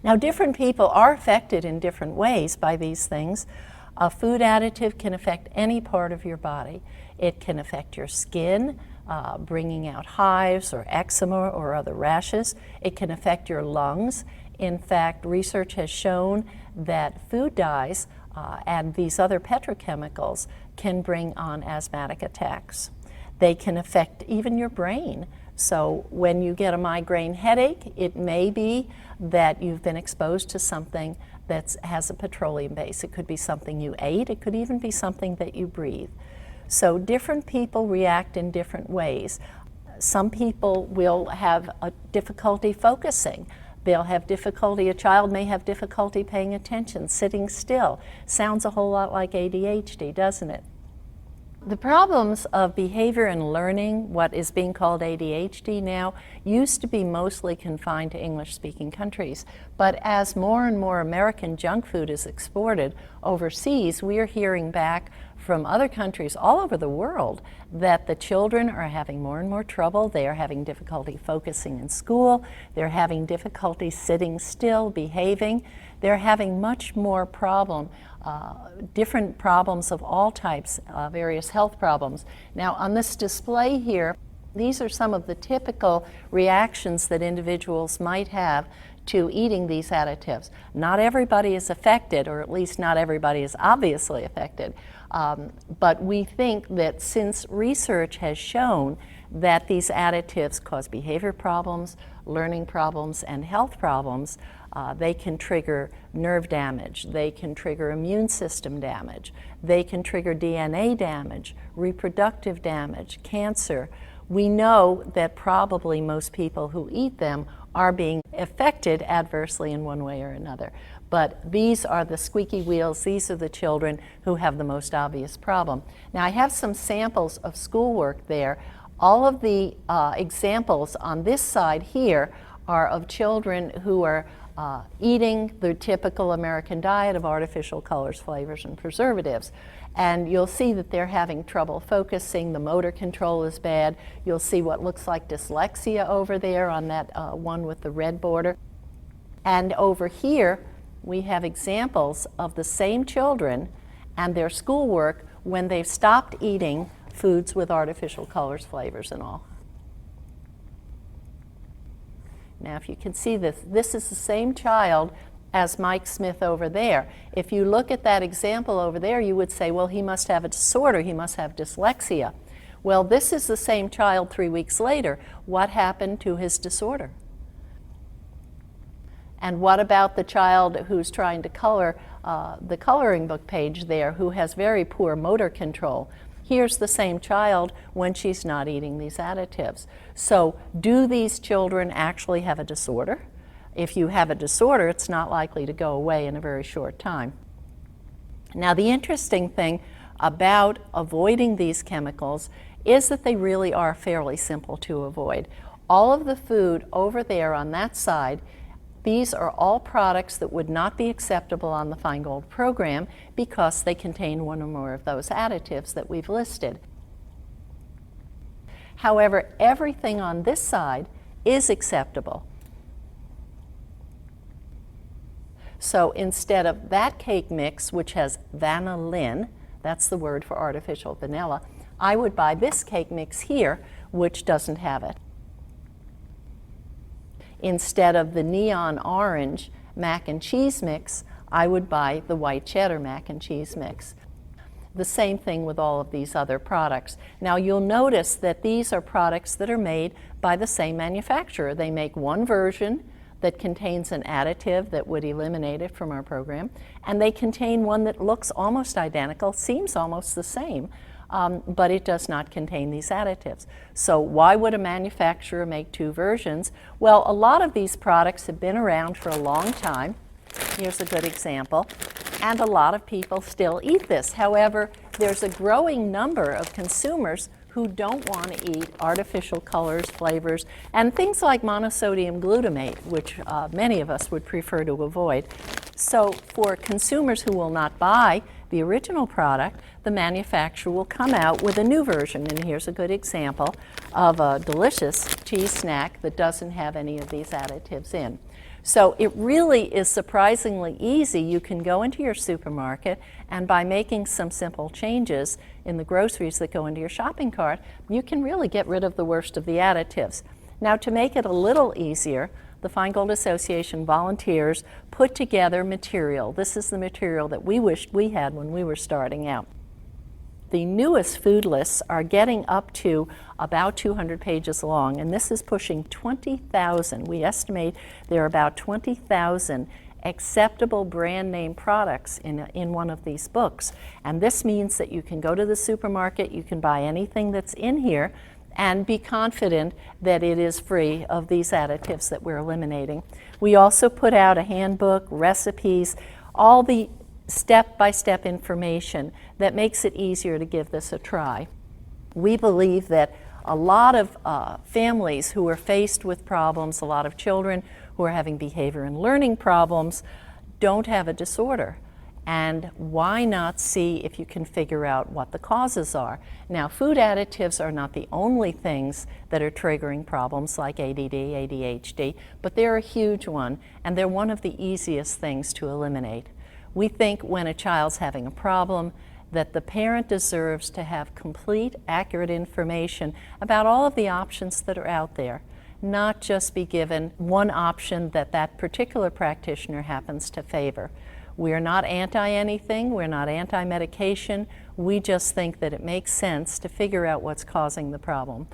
Now, different people are affected in different ways by these things. A food additive can affect any part of your body. It can affect your skin, bringing out hives or eczema or other rashes. It can affect your lungs. In fact, research has shown that food dyes and these other petrochemicals can bring on asthmatic attacks. They can affect even your brain. So when you get a migraine headache, it may be that you've been exposed to something that has a petroleum base. It could be something you ate. It could even be something that you breathe. So different people react in different ways. Some people will have a difficulty focusing. They'll have difficulty, a child may have difficulty paying attention, sitting still. Sounds a whole lot like ADHD, doesn't it? The problems of behavior and learning, what is being called ADHD now, used to be mostly confined to English-speaking countries. But as more and more American junk food is exported overseas, we are hearing back from other countries all over the world that the children are having more and more trouble. They are having difficulty focusing in school. They're having difficulty sitting still, behaving. They're having much more different problems of all types, various health problems. Now, on this display here, these are some of the typical reactions that individuals might have to eating these additives. Not everybody is affected, or at least not everybody is obviously affected, but we think that since research has shown that these additives cause behavior problems, learning problems, and health problems, they can trigger nerve damage, they can trigger immune system damage, they can trigger DNA damage, reproductive damage, cancer. We know that probably most people who eat them are being affected adversely in one way or another. But these are the squeaky wheels, these are the children who have the most obvious problem. Now, I have some samples of schoolwork there. All of the examples on this side here are of children who are eating the typical American diet of artificial colors, flavors, and preservatives. And you'll see that they're having trouble focusing, the motor control is bad. You'll see what looks like dyslexia over there on that one with the red border. And over here, we have examples of the same children and their schoolwork when they've stopped eating foods with artificial colors, flavors, and all. Now, if you can see this, this is the same child as Mike Smith over there. If you look at that example over there, you would say, well, he must have a disorder, he must have dyslexia. Well, this is the same child 3 weeks later. What happened to his disorder? And what about the child who's trying to color the coloring book page there, who has very poor motor control? Here's the same child when she's not eating these additives. So do these children actually have a disorder? If you have a disorder, it's not likely to go away in a very short time. Now, the interesting thing about avoiding these chemicals is that they really are fairly simple to avoid. All of the food over there on that side, these are all products that would not be acceptable on the Feingold program because they contain one or more of those additives that we've listed. However, everything on this side is acceptable. So instead of that cake mix, which has vanillin, that's the word for artificial vanilla, I would buy this cake mix here, which doesn't have it. Instead of the neon orange mac and cheese mix, I would buy the white cheddar mac and cheese mix. The same thing with all of these other products. Now, you'll notice that these are products that are made by the same manufacturer. They make one version that contains an additive that would eliminate it from our program, and they contain one that looks almost identical, seems almost the same, but it does not contain these additives. So why would a manufacturer make two versions? Well, a lot of these products have been around for a long time. Here's a good example. And a lot of people still eat this. However, there's a growing number of consumers who don't want to eat artificial colors, flavors, and things like monosodium glutamate, which many of us would prefer to avoid. So for consumers who will not buy the original product, the manufacturer will come out with a new version. And here's a good example of a delicious cheese snack that doesn't have any of these additives in. So it really is surprisingly easy. You can go into your supermarket, and by making some simple changes in the groceries that go into your shopping cart, you can really get rid of the worst of the additives. Now, to make it a little easier, the Feingold Association volunteers put together material. This is the material that we wished we had when we were starting out. The newest food lists are getting up to about 200 pages long, and this is pushing 20,000. We estimate there are about 20,000 acceptable brand name products in one of these books. And this means that you can go to the supermarket, you can buy anything that's in here, and be confident that it is free of these additives that we're eliminating. We also put out a handbook, recipes, all the step-by-step information that makes it easier to give this a try. We believe that a lot of families who are faced with problems, a lot of children who are having behavior and learning problems, don't have a disorder. And why not see if you can figure out what the causes are? Now, food additives are not the only things that are triggering problems like ADD, ADHD, but they're a huge one, and they're one of the easiest things to eliminate. We think when a child's having a problem that the parent deserves to have complete, accurate information about all of the options that are out there, not just be given one option that that particular practitioner happens to favor. We're not anti-anything, we're not anti-medication, we just think that it makes sense to figure out what's causing the problem.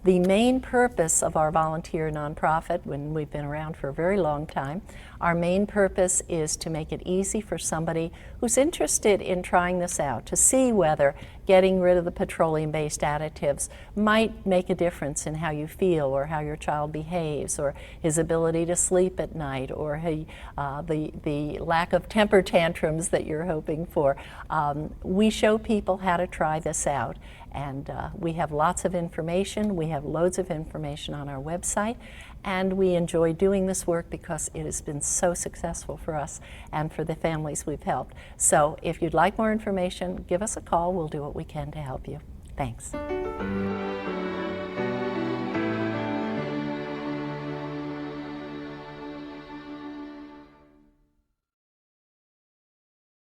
The main purpose of our volunteer nonprofit, when we've been around for a very long time, our main purpose is to make it easy for somebody who's interested in trying this out to see whether getting rid of the petroleum-based additives might make a difference in how you feel or how your child behaves or his ability to sleep at night or the lack of temper tantrums that you're hoping for. We show people how to try this out. And we have lots of information. We have loads of information on our website. And we enjoy doing this work because it has been so successful for us and for the families we've helped. So if you'd like more information, give us a call. We'll do what we can to help you. Thanks.